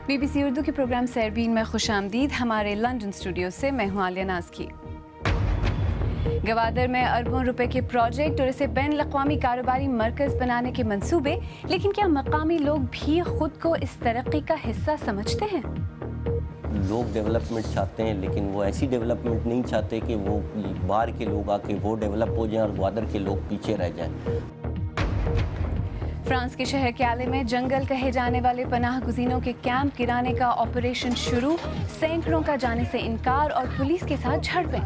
BBC Urdu کے programme سیربین میں خوش آمدید. ہمارے لندن اسٹوڈیو سے میں ہوں عالیہ ناز کی. گوادر میں اربوں روپے کے پروجیکٹ اور اسے بین الاقوامی کاروباری مرکز بنانے کے منصوبے، لیکن کیا مقامی لوگ بھی خود کو اس ترقی کا حصہ سمجھتے ہیں؟ لوگ ڈیولپمنٹ چاہتے ہیں، لیکن وہ ایسی ڈیولپمنٹ نہیں چاہتے کہ وہ باہر کے لوگ آ کے وہ ڈیولپ ہو جائیں اور گوادر کے لوگ پیچھے رہ جائیں. فرانس کے شہر کیالے میں جنگل کہے جانے والے پناہ گزینوں کے کیمپ گرانے کا آپریشن شروع. سینکڑوں کا جانے سے انکار اور پولیس کے ساتھ جھڑپیں.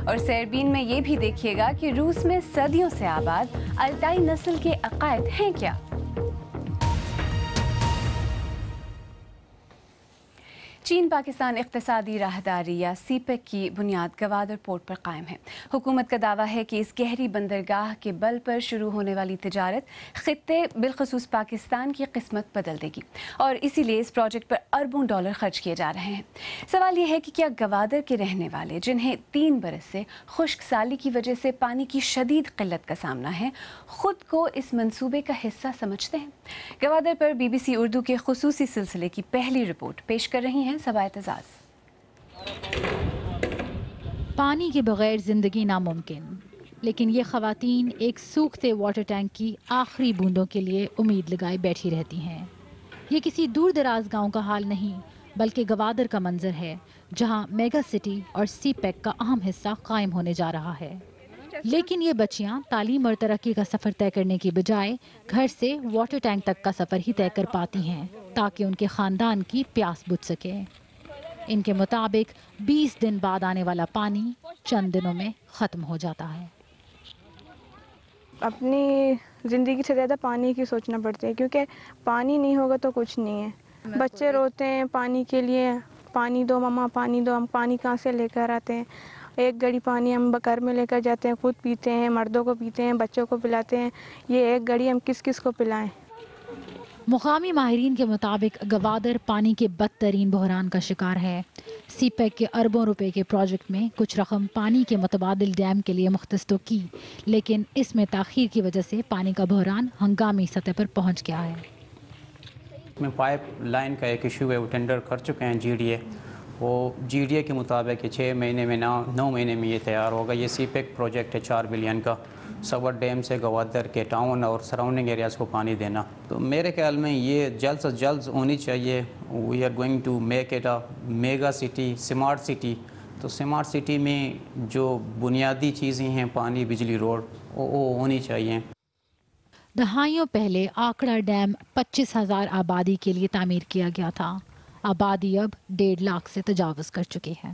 اور سیربین میں یہ بھی دیکھیے گا کہ روس میں صدیوں سے آباد الٹائی نسل کے عقائد ہیں کیا. چین پاکستان اقتصادی راہداری یا سی پیک کی بنیاد گوادر پورٹ پر قائم ہے. حکومت کا دعویٰ ہے کہ اس گہری بندرگاہ کے بل پر شروع ہونے والی تجارت خطے بالخصوص پاکستان کی قسمت بدل دے گی اور اسی لیے اس پروجیکٹ پر اربوں ڈالر خرچ کیے جا رہے ہیں. سوال یہ ہے کہ کیا گوادر کے رہنے والے، جنہیں 3 برس سے خشک سالی کی وجہ سے پانی کی شدید قلت کا سامنا ہے، خود کو اس منصوبے کا حصہ سمجھتے ہیں؟ گوادر پر BBC اردو کے خصوصی سلسلے کی پہلی رپورٹ پیش کر رہی ہیں صبا اعتزاز. پانی کے بغیر زندگی ناممکن، لیکن یہ خواتین ایک سوکھتے واٹر ٹینک کی آخری بوندوں کے لیے امید لگائے بیٹھی رہتی ہیں. یہ کسی دور دراز گاؤں کا حال نہیں، بلکہ گوادر کا منظر ہے، جہاں میگا سٹی اور سی پیک کا اہم حصہ قائم ہونے جا رہا ہے. لیکن یہ بچیاں تعلیم اور ترقی کا سفر طے کرنے کی بجائے گھر سے واٹر ٹینک تک کا سفر ہی طے کر پاتی ہیں تاکہ ان کے خاندان کی پیاس بجھ سکے. ان کے مطابق 20 دن بعد آنے والا پانی چند دنوں میں ختم ہو جاتا ہے. اپنی زندگی سے زیادہ پانی کی سوچنا پڑتا ہے، کیونکہ پانی نہیں ہوگا تو کچھ نہیں ہے. بچے روتے ہیں پانی کے لیے، پانی دو ماما پانی دو. ہم پانی کہاں سے لے کر آتے ہیں؟ ایک گھڑی پانی ہم گھر میں لے کر جاتے ہیں، خود پیتے ہیں، مردوں کو پیتے ہیں، بچوں کو پلاتے ہیں. یہ ایک گھڑی ہم کس کس کو پلائیں؟ مقامی ماہرین کے مطابق گوادر پانی کے بدترین بحران کا شکار ہے. سی پیک کے اربوں روپے کے پروجیکٹ میں کچھ رقم پانی کے متبادل ڈیم کے لیے مختص تو کی، لیکن اس میں تاخیر کی وجہ سے پانی کا بحران ہنگامی سطح پر پہنچ گیا ہے. میں پائپ لائن کا ایک ایشو ہے، وہ ٹینڈر کر چکے ہیں GDA. وہ GDA کے مطابق 6 مہینے میں 9 مہینے میں یہ تیار ہوگا. یہ سی پیک پروجیکٹ ہے 4 بلین کا، سور ڈیم سے گوادر کے ٹاؤن اور سراؤنڈنگ ایریاز کو پانی دینا. تو میرے خیال میں یہ جلد سے جلد ہونی چاہیے. We are going to make it a mega city, smart city. تو اسمارٹ سٹی میں جو بنیادی چیزیں ہیں، پانی، بجلی، روڈ، وہ ہونی چاہیے. دہائیوں پہلے آکڑا ڈیم 25,000 آبادی کے لیے تعمیر کیا گیا تھا. آبادی اب 1.5 لاکھ سے تجاوز کر چکی ہے.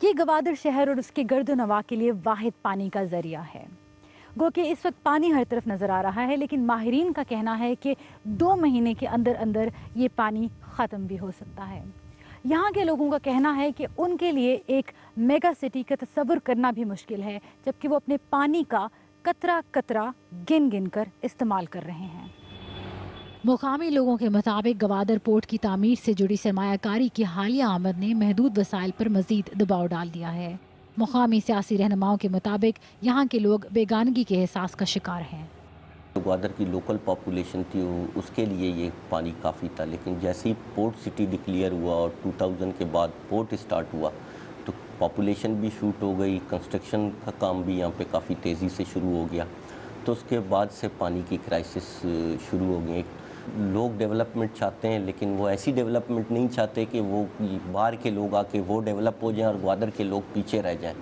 یہ گوادر شہر اور اس کے گرد و نواح کے لیے واحد پانی کا ذریعہ ہے. گو کہ اس وقت پانی ہر طرف نظر آ رہا ہے، لیکن ماہرین کا کہنا ہے کہ 2 مہینے کے اندر اندر یہ پانی ختم بھی ہو سکتا ہے. یہاں کے لوگوں کا کہنا ہے کہ ان کے لیے ایک میگا سٹی کا تصور کرنا بھی مشکل ہے، جبکہ وہ اپنے پانی کا قطرہ قطرہ گن گن کر استعمال کر رہے ہیں. مقامی لوگوں کے مطابق گوادر پورٹ کی تعمیر سے جڑی سرمایہ کاری کی حالیہ آمد نے محدود وسائل پر مزید دباؤ ڈال دیا ہے. مقامی سیاسی رہنماؤں کے مطابق یہاں کے لوگ بیگانگی کے احساس کا شکار ہیں. گوادر کی لوکل پاپولیشن تھی، اس کے لیے یہ پانی کافی تھا، لیکن جیسے ہی پورٹ سٹی ڈکلیئر ہوا اور 2000 کے بعد پورٹ اسٹارٹ ہوا تو پاپولیشن بھی شوٹ ہو گئی. کنسٹرکشن کا کام بھی یہاں پہ کافی تیزی سے شروع ہو گیا. تو اس کے بعد سے پانی کی کرائسس شروع ہو گئی. لوگ ڈیولپمنٹ چاہتے ہیں، لیکن وہ ایسی ڈیولپمنٹ نہیں چاہتے کہ وہ باہر کے لوگ آ کے وہ ڈیولپ ہو جائیں اور گوادر کے لوگ پیچھے رہ جائیں.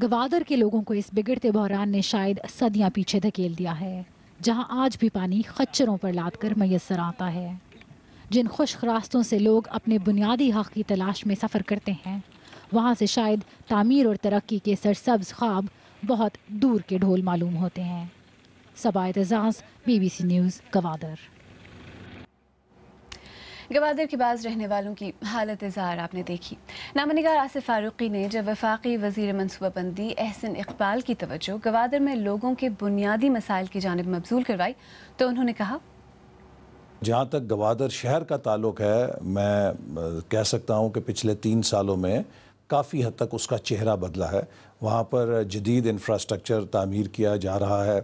گوادر کے لوگوں کو اس بگڑتے بحران نے شاید صدیاں پیچھے دھکیل دیا ہے، جہاں آج بھی پانی خچروں پر لاد کر میسر آتا ہے. جن خشک راستوں سے لوگ اپنے بنیادی حق کی تلاش میں سفر کرتے ہیں، وہاں سے شاید تعمیر اور ترقی کے سرسبز خواب بہت دور کے ڈھول معلوم ہوتے ہیں. صبا اعتزاز، BBC نیوز، گوادر. گوادر کے بعض رہنے والوں کی حالت زار آپ نے دیکھی. نامہ نگار آصف فاروقی نے جب وفاقی وزیر منصوبہ بندی احسن اقبال کی توجہ گوادر میں لوگوں کے بنیادی مسائل کی جانب مبذول کروائی تو انہوں نے کہا، جہاں تک گوادر شہر کا تعلق ہے، میں کہہ سکتا ہوں کہ پچھلے 3 سالوں میں کافی حد تک اس کا چہرہ بدلا ہے. وہاں پر جدید انفراسٹرکچر تعمیر کیا جا رہا ہے،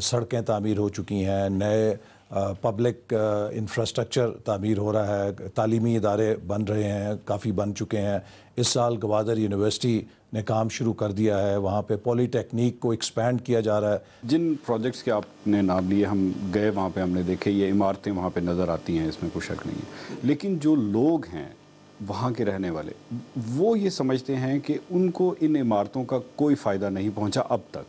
سڑکیں تعمیر ہو چکی ہیں، نئے पब्लिक इंफ्रास्ट्रक्चर तामीर हो रहा है, तालीमी इदारे बन रहे हैं, काफ़ी बन चुके हैं। इस साल गवादर यूनिवर्सिटी ने काम शुरू कर दिया है, वहाँ पे पॉलीटेक्निक को एक्सपैंड किया जा रहा है। जिन प्रोजेक्ट्स के आपने नाम लिए, हम गए वहाँ पे, हमने देखे, ये इमारतें वहाँ पे नज़र आती हैं, इसमें कोई शक नहीं है। लेकिन जो लोग हैं वहाँ के रहने वाले, वो ये समझते हैं कि उनको इन इमारतों का कोई फ़ायदा नहीं पहुँचा अब तक।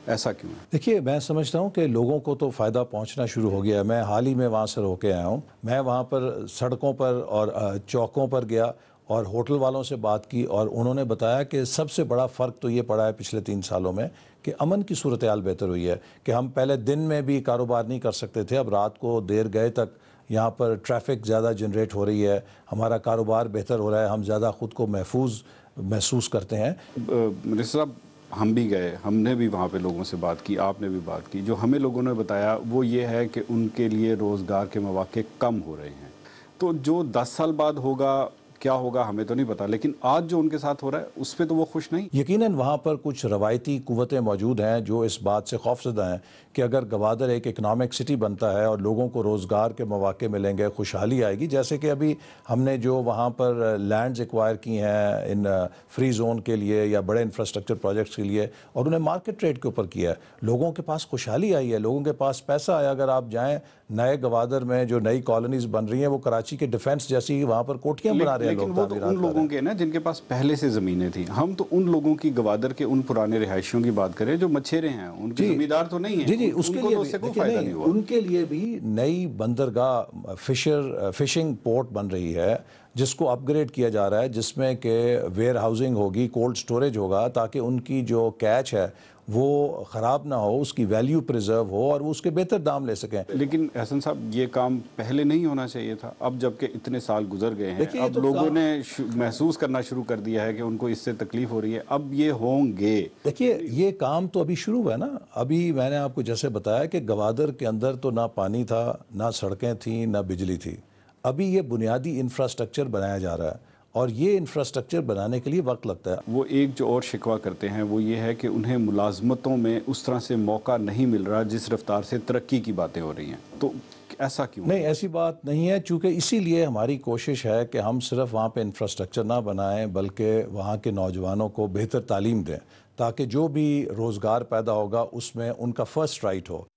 ऐसा क्यों है? देखिए, मैं समझता हूँ कि लोगों को तो फ़ायदा पहुँचना शुरू हो गया है। मैं हाल ही में वहाँ से होके आया हूँ। मैं वहाँ पर सड़कों पर और चौकों पर गया और होटल वालों से बात की, और उन्होंने बताया कि सबसे बड़ा फ़र्क तो ये पड़ा है पिछले 3 सालों में कि अमन की सूरत हाल बेहतर हुई है। कि हम पहले दिन में भी कारोबार नहीं कर सकते थे, अब रात को देर गए तक यहाँ पर ट्रैफिक ज़्यादा जनरेट हो रही है, हमारा कारोबार बेहतर हो रहा है, हम ज़्यादा ख़ुद को महफूज महसूस करते हैं। मिनिस्टर साहब, हम भी गए, हमने भी वहाँ पे लोगों से बात की, आपने भी बात की। जो हमें लोगों ने बताया वो ये है कि उनके लिए रोज़गार के मौके कम हो रहे हैं। तो जो 10 साल बाद होगा, क्या होगा हमें तो नहीं पता, लेकिन आज जो उनके साथ हो रहा है उस पर तो वो खुश नहीं। यकीनन वहाँ पर कुछ रवायती कुव्वतें मौजूद हैं जो इस बात से खौफज़दा हैं कि अगर गवादर एक इकनॉमिक सिटी बनता है और लोगों को रोज़गार के मौके मिलेंगे, खुशहाली आएगी। जैसे कि अभी हमने जो वहाँ पर लैंड्स एक्वायर की हैं इन फ्री जोन के लिए या बड़े इंफ्रास्ट्रक्चर प्रोजेक्ट्स के लिए, और उन्हें मार्केट रेट के ऊपर किया है, लोगों के पास खुशहाली आई है, लोगों के पास पैसा आया। अगर आप जाएँ नए गवादर में जो नई कॉलोनीज़ बन रही हैं, वो कराची के डिफेंस जैसी वहाँ पर कोठियाँ बना रहे हैं लोग। वो तो उन लोगों के ना जिनके पास पहले से ज़मीनें थी। हम तो उन लोगों की, गवादर के उन पुराने रिहायशियों की बात करें जो मछेरे हैं, उनके ज़मींदार तो नहीं है। जी, उसके लिए भी कोई फायदा नहीं हुआ। उनके लिए भी नई बंदरगाह फिशिंग पोर्ट बन रही है जिसको अपग्रेड किया जा रहा है, जिसमें कि वेयर हाउसिंग होगी, कोल्ड स्टोरेज होगा, ताकि उनकी जो कैच है वो ख़राब ना हो, उसकी वैल्यू प्रिजर्व हो और वो उसके बेहतर दाम ले सकें। लेकिन हसन साहब, ये काम पहले नहीं होना चाहिए था। अब जबकि इतने साल गुजर गए हैं, अब तो लोगों ने महसूस करना शुरू कर दिया है कि उनको इससे तकलीफ हो रही है, अब ये होंगे। देखिए, ये काम तो अभी शुरू हुआ है ना। अभी मैंने आपको जैसे बताया कि गवादर के अंदर तो ना पानी था, ना सड़कें थी, ना बिजली थी। अभी ये बुनियादी इंफ्रास्ट्रक्चर बनाया जा रहा है और ये इंफ्रास्ट्रक्चर बनाने के लिए वक्त लगता है। वो एक जो और शिकवा करते हैं वो ये है कि उन्हें मुलाजमतों में उस तरह से मौका नहीं मिल रहा जिस रफ्तार से तरक्की की बातें हो रही हैं। तो ऐसा क्यों? नहीं, ऐसी बात नहीं है, चूँकि इसीलिए हमारी कोशिश है कि हम सिर्फ वहाँ पे इंफ्रास्ट्रक्चर ना बनाएं, बल्कि वहाँ के नौजवानों को बेहतर तालीम दें, ताकि जो भी रोज़गार पैदा होगा उसमें उनका फ़र्स्ट राइट हो।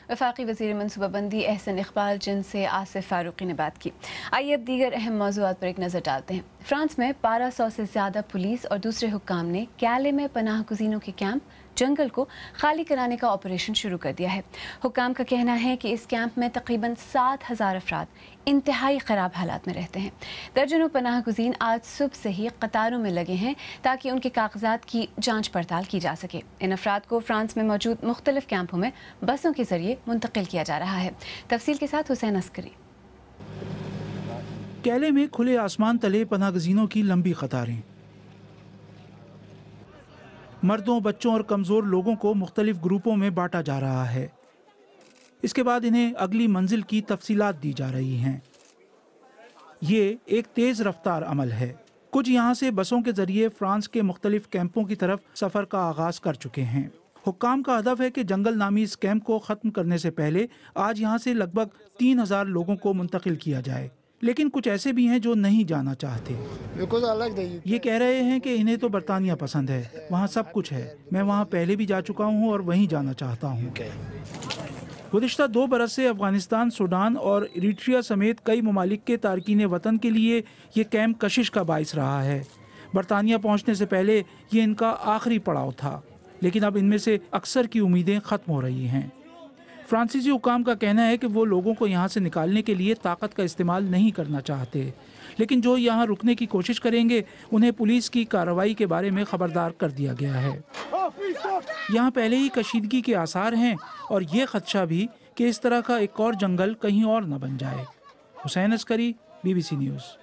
वफाकी वज़ीर मनसूबाबंदी एहसन इकबाल, जिनसे आसिफ फारूकी ने बात की। आइए अब दीगर अहम मौज़ूआत पर एक नज़र डालते हैं। फ्रांस में 1200 से ज़्यादा पुलिस और दूसरे हुक्काम ने कैले में पनाह गुज़ीनों के कैंप जंगल को खाली कराने का ऑपरेशन शुरू कर दिया है। हुक्काम का कहना है कि इस कैंप में तकरीबन 7000 अफराद इंतहाई ख़राब हालात में रहते हैं। दर्जनों पनाह गुज़ीन आज सुबह से ही कतारों में लगे हैं ताकि उनके कागजात की जांच पड़ताल की जा सके। इन अफराद को फ्रांस में मौजूद मुख्तलिफ कैंपों में बसों के ज़रिए मुंतकिल किया जा रहा है। तफसील के साथ हुसैन अस्करी। कैले में खुले आसमान तले पनाह गुज़ीनों की लंबी कतारें, मर्दों, बच्चों और कमज़ोर लोगों को मुख्तलिफ ग्रुपों में बांटा जा रहा है। इसके बाद इन्हें अगली मंजिल की तफसीलात दी जा रही हैं। ये एक तेज़ रफ्तार अमल है। कुछ यहाँ से बसों के ज़रिए फ्रांस के मुख्तलिफ कैंपों की तरफ सफ़र का आगाज़ कर चुके हैं। हुक्काम का हदफ है कि जंगल नामी इस कैंप को ख़त्म करने से पहले आज यहाँ से लगभग 3000 लोगों को मुंतकिल किया जाए। लेकिन कुछ ऐसे भी हैं जो नहीं जाना चाहते। ये कह रहे हैं कि इन्हें तो बरतानिया पसंद है, वहाँ सब कुछ है, मैं वहाँ पहले भी जा चुका हूँ और वहीं जाना चाहता हूँ। गुज़िश्ता 2 बरस से अफगानिस्तान, सूडान और इरिट्रिया समेत कई ममालिक के तारकीन वतन के लिए ये कैंप कशिश का बाइस रहा है। बरतानिया पहुँचने से पहले ये इनका आखिरी पड़ाव था, लेकिन अब इनमें से अक्सर की उम्मीदें ख़त्म हो रही हैं। फ्रांसीसी हुकाम का कहना है कि वो लोगों को यहाँ से निकालने के लिए ताकत का इस्तेमाल नहीं करना चाहते, लेकिन जो यहाँ रुकने की कोशिश करेंगे उन्हें पुलिस की कार्रवाई के बारे में खबरदार कर दिया गया है। यहाँ पहले ही कशीदगी के आसार हैं और ये खदशा भी कि इस तरह का एक और जंगल कहीं और न बन जाए। Hussain Askari, BBC news.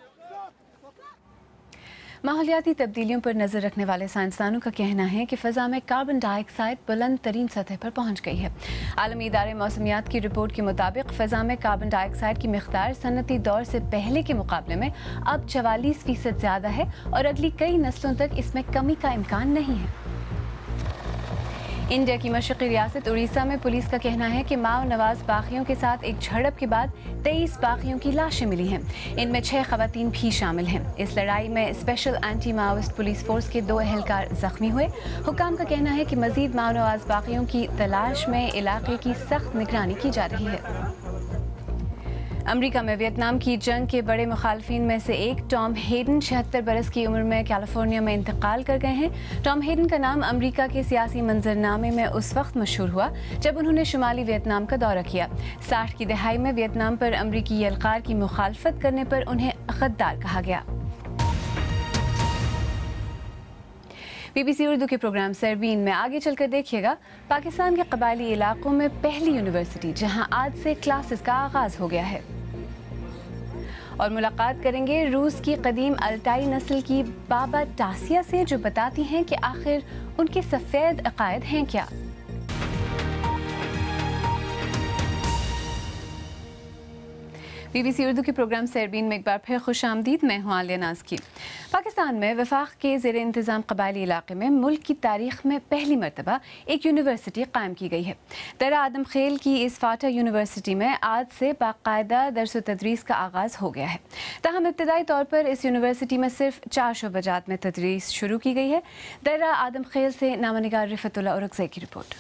माहौलियाती तब्दीलियों पर नज़र रखने वाले साइंसदानों का कहना है कि फ़ज़ा में कार्बन डाइऑक्साइड बुलंद तरीन सतह पर पहुँच गई है। आलमी इदारे मौसमियात की रिपोर्ट के मुताबिक फ़ज़ा में कार्बन डाइऑक्साइड की मिक़दार सनती दौर से पहले के मुकाबले में अब 44% ज़्यादा है और अगली कई नस्लों तक इसमें कमी का इम्कान नहीं है। इंडिया की मशरक़ी रियासत उड़ीसा में पुलिस का कहना है कि माओ नवाज बागियों के साथ एक झड़प के बाद 23 बागियों की लाशें मिली हैं। इनमें 6 ख़वातीन भी शामिल हैं। इस लड़ाई में special anti Maoist police force के 2 एहलकार जख्मी हुए। हुकाम का कहना है कि मज़ीद माओ नवाज बागियों की तलाश में इलाके की सख्त निगरानी की जा रही है। अमेरिका में वियतनाम की जंग के बड़े मुखालफिन में से एक टॉम हेडन 76 बरस की उम्र में कैलिफोर्निया में इंतकाल कर गए हैं। टॉम हेडन का नाम अमेरिका के सियासी मंजरनामे में उस वक्त मशहूर हुआ जब उन्होंने शुमाली वियतनाम का दौरा किया। 60 की दहाई में वियतनाम पर अमरीकी यलगार की मुखालफत करने पर उन्हें गद्दार कहा गया। BBC उर्दू के प्रोग्राम सरबीन में आगे चलकर देखिएगा पाकिस्तान के कबायली इलाकों में पहली यूनिवर्सिटी जहां आज से क्लासेस का आगाज हो गया है। और मुलाकात करेंगे रूस की कदीम अल्टाई नस्ल की बाबा टासिया से, जो बताती हैं कि आखिर उनके सफ़ेद अकायद हैं क्या। BBC उर्दू के प्रोग्राम सरबीन में एक बार फिर खुश आमदीद। मैं हूँ आलिया नाज़की। पाकिस्तान में वफाक के ज़ेर इंतज़ाम कबायली इलाके में मुल्क की तारीख़ में पहली मरतबा एक यूनिवर्सिटी कायम की गई है। दर्रा आदम खेल की इस फाटा यूनिवर्सिटी में आज से बाकायदा दर्स व तदरीस का आगाज़ हो गया है। ताहम इब्तदाई तौर पर इस यूनिवर्सिटी में सिर्फ 4 शोबजात में तदरीस शुरू की गई है। दर्रा आदम खेल से नामनिगार रिफतुल्लाह औरकज़ई की रिपोर्ट।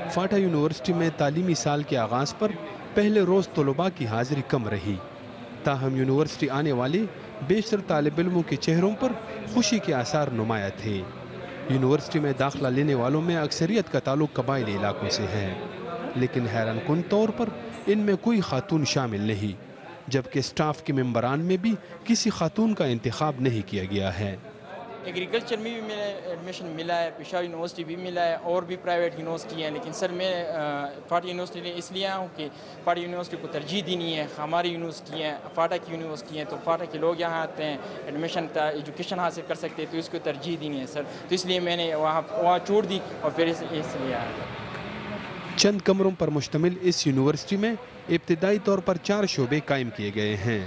फाटा यूनिवर्सिटी में तालीमी साल के आगाज़ पर पहले रोज़ तलबा की हाज़िरी कम रही, ताहम यूनिवर्सिटी आने वाले बेशतर तालिब इल्मों के चेहरों पर खुशी के आसार नुमाया थे। यूनिवर्सिटी में दाखिला लेने वालों में अक्सरियत का ताल्लुक कबायली इलाकों से है, लेकिन हैरानकुन तौर पर इनमें कोई खातून शामिल नहीं, जबकि स्टाफ के मेंबरान में भी किसी खातून का इंतखाब नहीं किया गया है। एग्रीकल्चर में भी मेरा एडमिशन मिला है, पेशावर यूनिवर्सिटी भी मिला है और भी प्राइवेट यूनिवर्सिटी हैं, लेकिन सर मैं फाटा यूनिवर्सिटी में इसलिए आया हूँ कि फाटा यूनिवर्सिटी को तरजीह देनी है। हमारी यूनिवर्सिटी है, फाटा की यूनिवर्सिटी है, तो फाटा के लोग यहाँ आते हैं, एडमिशन एजुकेशन हासिल कर सकते हैं, तो इसको तरजीह देनी है सर। तो इसलिए मैंने वहाँ छोड़ दी और फिर इसलिए आया। चंद कमरों पर मुश्तमिल इस यूनिवर्सिटी में इब्तदाई तौर पर 4 शोबे कायम किए गए हैं,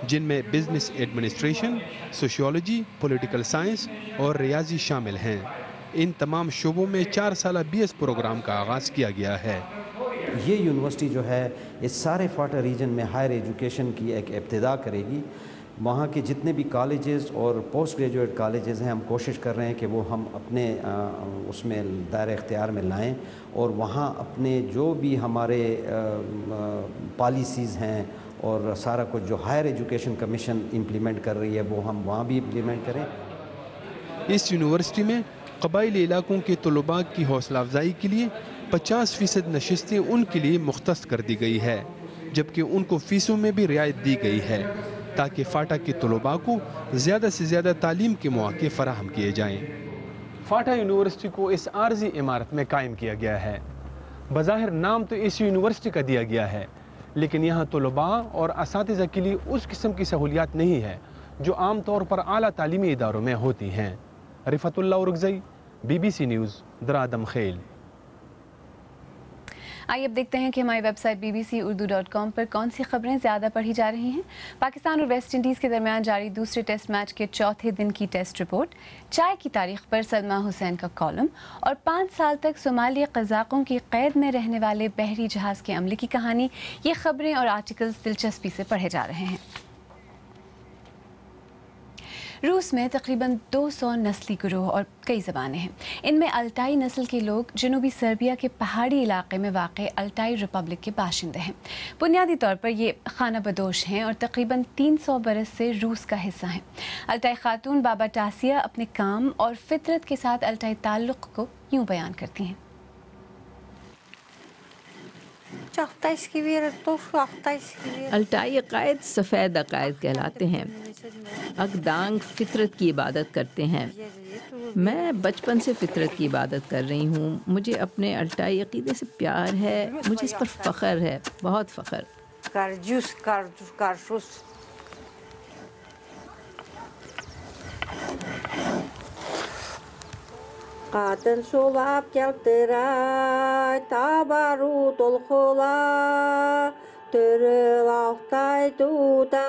जिनमें business administration, sociology, political science और रियाजी शामिल हैं। इन तमाम शोबों में 4 साला BS प्रोग्राम का आगाज़ किया गया है। ये यूनिवर्सिटी जो है इस सारे फाटा रीजन में हायर एजुकेशन की एक इब्तिदा करेगी। वहाँ के जितने भी कॉलेजेस और पोस्ट ग्रेजुएट कॉलेजेस हैं, हम कोशिश कर रहे हैं कि वो हम अपने उसमें दायरे इख्तियार में लाएं और वहाँ अपने जो भी हमारे पॉलिसीज़ हैं और सारा कुछ जो हायर एजुकेशन कमीशन इम्प्लीमेंट कर रही है वो हम वहाँ भी इम्प्लीमेंट करें। इस यूनिवर्सिटी में कबायली इलाकों के तलबा की हौसला अफजाई के लिए 50% नशिस्तें उनके लिए मुख्तस कर दी गई है, जबकि उनको फ़ीसों में भी रियायत दी गई है ताकि फाटा के तलबा को ज़्यादा से ज़्यादा तालीम के मौके फराहम किए जाएँ। फाटा यूनिवर्सिटी को इस आर्जी इमारत में कायम किया गया है। बज़ाहिर नाम तो इस यूनिवर्सिटी का दिया गया है, लेकिन यहाँ तलबा और असातिज़ा के लिए उस किस्म की सहूलियात नहीं है जो आम तौर पर आला तालीमी इदारों में होती हैं। रिफतुल्लाह औरकज़ई, BBC न्यूज़, दर्रा आदम खेल। आइए अब देखते हैं कि हमारी वेबसाइट bbcurdu.com पर कौन सी खबरें ज़्यादा पढ़ी जा रही हैं। पाकिस्तान और वेस्ट इंडीज़ के दरमियान जारी दूसरे टेस्ट मैच के चौथे दिन की टेस्ट रिपोर्ट, चाय की तारीख पर सलमा हुसैन का कॉलम और 5 साल तक सोमाली क़ज़ाक़ों की क़ैद में रहने वाले बहरी जहाज़ के अमले की कहानी, ये खबरें और आर्टिकल्स दिलचस्पी से पढ़े जा रहे हैं। रूस में तकरीबन 200 नस्ली गिरोह और कई ज़बानें हैं। इनमें अल्टाई नस्ल के लोग जनूबी सर्बिया के पहाड़ी इलाके में वाक़ अल्टाई रिपब्लिक के बाशिंदे हैं। बुनियादी तौर पर ये खाना बदोश हैं और तकरीबन 300 बरस से रूस का हिस्सा हैं। अल्टाई खातून बाबा टासिया अपने काम और फितरत के साथ अल्टाई ताल्लुक़ को यूँ बयान करती हैं। अल्टाई अकायद सफ़ेद अकायद कहलाते हैं। अकदांग फितरत की इबादत करते हैं। मैं बचपन से फितरत की इबादत कर रही हूँ। मुझे अपने अल्टाई अकीदे से प्यार है, मुझे इस पर फ़ख्र है, बहुत फ़ख्र। Qaten solap keltiray tabaru tolxola törül altay tuta.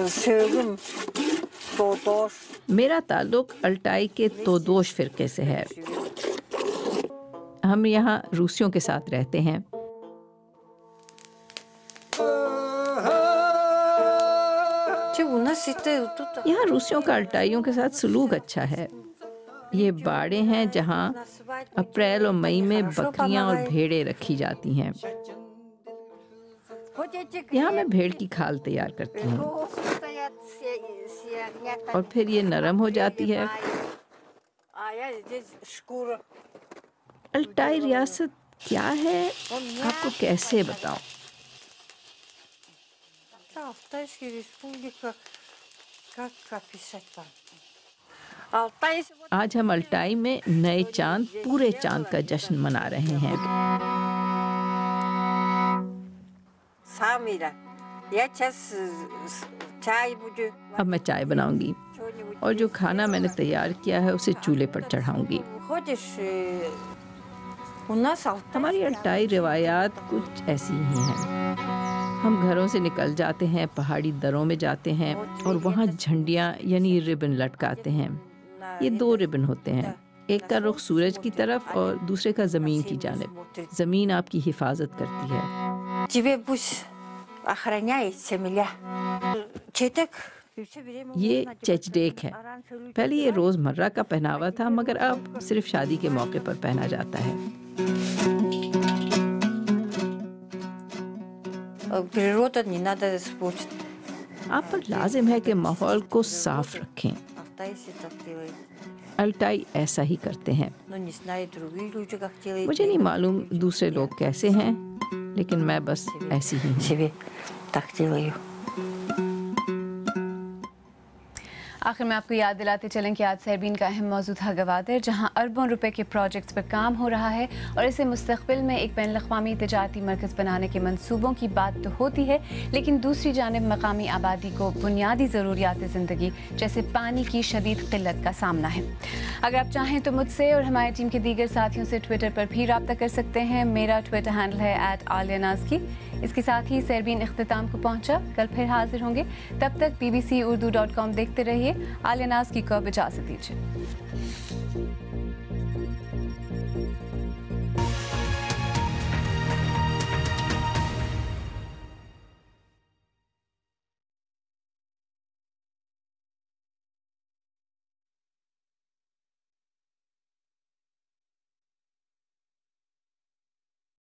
Sevgim मेरा ताल्लुक अल्टाई के तोदोश फ़िरक़े से है। हम यहाँ रूसियों के साथ रहते हैं। यहाँ रूसियों का अल्टाइयों के साथ सलूक अच्छा है। ये बाड़े हैं जहाँ अप्रैल और मई में बकरियाँ और भेड़ें रखी जाती हैं। यहाँ मैं भेड़ की खाल तैयार करती हूँ और फिर ये नरम हो जाती है। अल्टाई रियासत क्या है, आपको कैसे बताऊं? आज हम अल्टाई में नए चांद, पूरे चांद का जश्न मना रहे हैं। अब मैं चाय बनाऊंगी और जो खाना मैंने तैयार किया है उसे चूल्हे पर चढ़ाऊंगी। हमारी अल्टाई रिवायात कुछ ऐसी ही हैं। हम घरों से निकल जाते हैं, पहाड़ी दरों में जाते हैं और वहाँ झंडियाँ यानी रिबन लटकाते हैं। ये 2 रिबन होते हैं, एक का रुख सूरज की तरफ और दूसरे का ज़मीन की जानिब। ज़मीन आपकी हिफाजत करती है। ये चेचडेक है। पहले ये रोज़मर्रा का पहनावा था, मगर अब सिर्फ शादी के मौके पर पहना जाता है। आप पर लाजिम है कि माहौल को साफ रखें। अल्टाई ऐसा ही करते हैं। मुझे नहीं मालूम दूसरे लोग कैसे हैं, लेकिन मैं बस ऐसी ही हूँ। आखिर में आपको याद दिलाते चलें कि आज सरबीन का अहम मौजू था गवादर, जहां अरबों रुपए के प्रोजेक्ट्स पर काम हो रहा है और इसे मुस्तक़बिल में एक बैनुल-अक़वामी तिजारती मरकज़ बनाने के मंसूबों की बात तो होती है, लेकिन दूसरी जानिब मकामी आबादी को बुनियादी ज़रूरियात ज़िंदगी जैसे पानी की शदीद क़िल्लत का सामना है। अगर आप चाहें तो मुझसे और हमारी टीम के दीगर साथियों से ट्विटर पर भी रब्ता कर सकते हैं। मेरा ट्विटर हैंडल है @आलियानाज़की। इसके साथ ही सरबीन इख्तिताम को पहुँचा। कल फिर हाजिर होंगे, तब तक BBC Urdu.com देखते रहिए। आलियानाज़की को इजाज़त दीजिए।